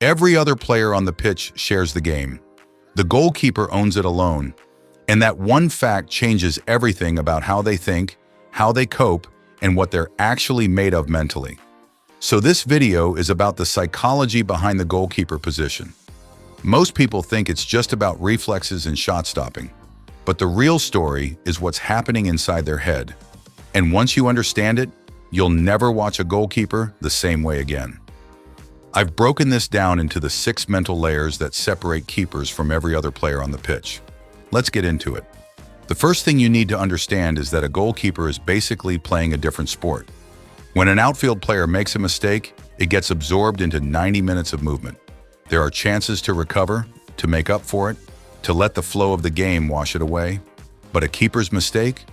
Every other player on the pitch shares the game. The goalkeeper owns it alone, and that one fact changes everything about how they think, how they cope, and what they're actually made of mentally. So this video is about the psychology behind the goalkeeper position. Most people think it's just about reflexes and shot stopping, but the real story is what's happening inside their head. And once you understand it, you'll never watch a goalkeeper the same way again. I've broken this down into the 6 mental layers that separate keepers from every other player on the pitch. Let's get into it. The first thing you need to understand is that a goalkeeper is basically playing a different sport. When an outfield player makes a mistake, it gets absorbed into 90 minutes of movement. There are chances to recover, to make up for it, to let the flow of the game wash it away. But a keeper's mistake?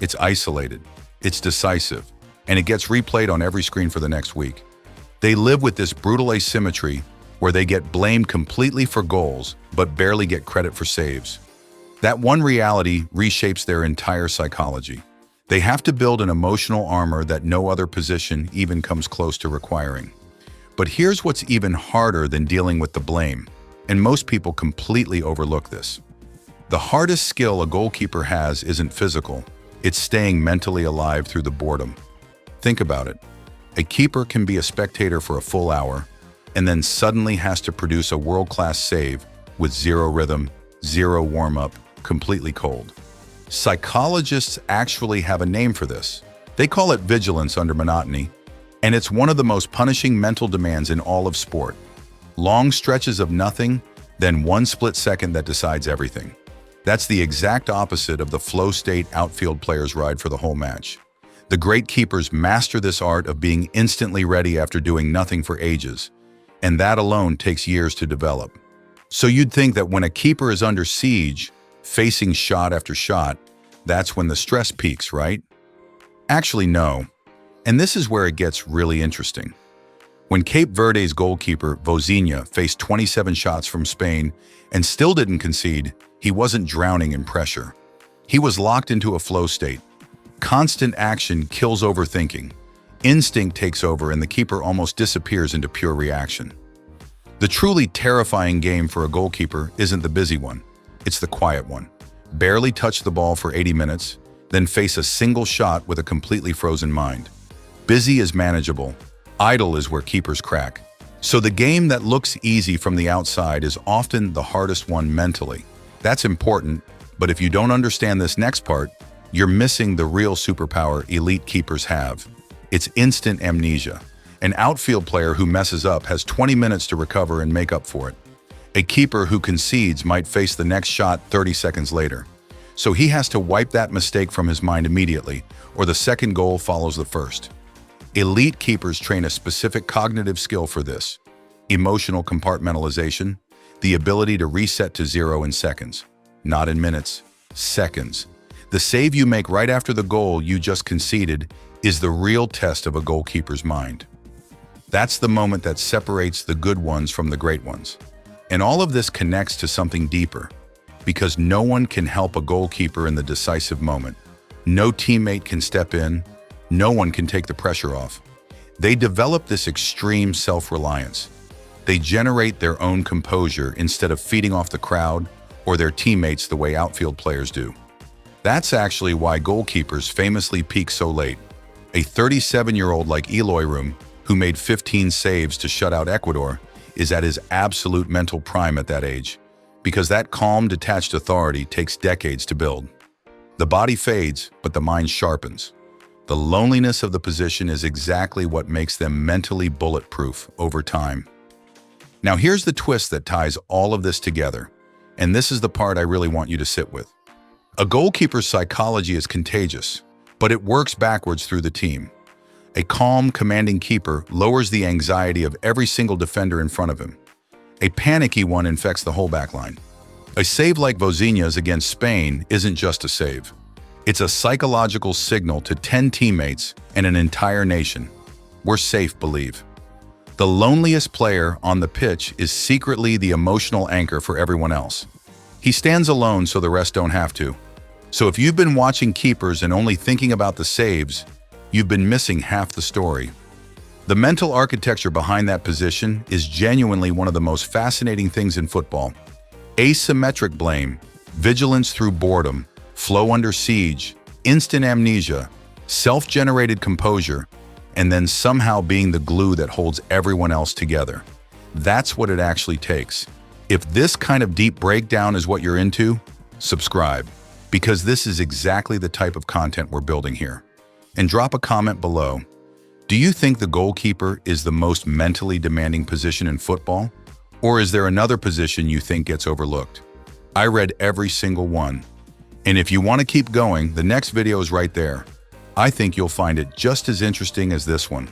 It's isolated, it's decisive, and it gets replayed on every screen for the next week. They live with this brutal asymmetry where they get blamed completely for goals, but barely get credit for saves. That one reality reshapes their entire psychology. They have to build an emotional armor that no other position even comes close to requiring. But here's what's even harder than dealing with the blame, and most people completely overlook this. The hardest skill a goalkeeper has isn't physical, it's staying mentally alive through the boredom. Think about it. A keeper can be a spectator for a full hour, and then suddenly has to produce a world-class save with zero rhythm, zero warm-up, completely cold. Psychologists actually have a name for this. They call it vigilance under monotony, and it's one of the most punishing mental demands in all of sport. Long stretches of nothing, then one split second that decides everything. That's the exact opposite of the flow state outfield players ride for the whole match. The great keepers master this art of being instantly ready after doing nothing for ages, and that alone takes years to develop. So you'd think that when a keeper is under siege, facing shot after shot, that's when the stress peaks, right? Actually, no. And this is where it gets really interesting. When Cape Verde's goalkeeper, Vozinha, faced 27 shots from Spain and still didn't concede, he wasn't drowning in pressure. He was locked into a flow state. Constant action kills overthinking. Instinct takes over and the keeper almost disappears into pure reaction. The truly terrifying game for a goalkeeper isn't the busy one. It's the quiet one. Barely touch the ball for 80 minutes, then face a single shot with a completely frozen mind. Busy is manageable. Idle is where keepers crack. So the game that looks easy from the outside is often the hardest one mentally. That's important, but if you don't understand this next part, you're missing the real superpower elite keepers have. It's instant amnesia. An outfield player who messes up has 20 minutes to recover and make up for it. A keeper who concedes might face the next shot 30 seconds later. So he has to wipe that mistake from his mind immediately, or the second goal follows the first. Elite keepers train a specific cognitive skill for this: emotional compartmentalization, the ability to reset to zero in seconds, not in minutes, seconds. The save you make right after the goal you just conceded is the real test of a goalkeeper's mind. That's the moment that separates the good ones from the great ones. And all of this connects to something deeper, because no one can help a goalkeeper in the decisive moment. No teammate can step in, no one can take the pressure off. They develop this extreme self-reliance. They generate their own composure instead of feeding off the crowd or their teammates the way outfield players do. That's actually why goalkeepers famously peak so late. A 37-year-old like Eloy Room, who made 15 saves to shut out Ecuador, is at his absolute mental prime at that age, because that calm, detached authority takes decades to build. The body fades, but the mind sharpens. The loneliness of the position is exactly what makes them mentally bulletproof over time. Now here's the twist that ties all of this together, and this is the part I really want you to sit with. A goalkeeper's psychology is contagious, but it works backwards through the team. A calm, commanding keeper lowers the anxiety of every single defender in front of him. A panicky one infects the whole back line. A save like Vozinha's against Spain isn't just a save. It's a psychological signal to 10 teammates and an entire nation. We're safe, believe. The loneliest player on the pitch is secretly the emotional anchor for everyone else. He stands alone so the rest don't have to. So if you've been watching keepers and only thinking about the saves, you've been missing half the story. The mental architecture behind that position is genuinely one of the most fascinating things in football. Asymmetric blame, vigilance through boredom, flow under siege, instant amnesia, self-generated composure, and then somehow being the glue that holds everyone else together. That's what it actually takes. If this kind of deep breakdown is what you're into, subscribe, because this is exactly the type of content we're building here. And drop a comment below. Do you think the goalkeeper is the most mentally demanding position in football? Or is there another position you think gets overlooked? I read every single one. And if you want to keep going, the next video is right there. I think you'll find it just as interesting as this one.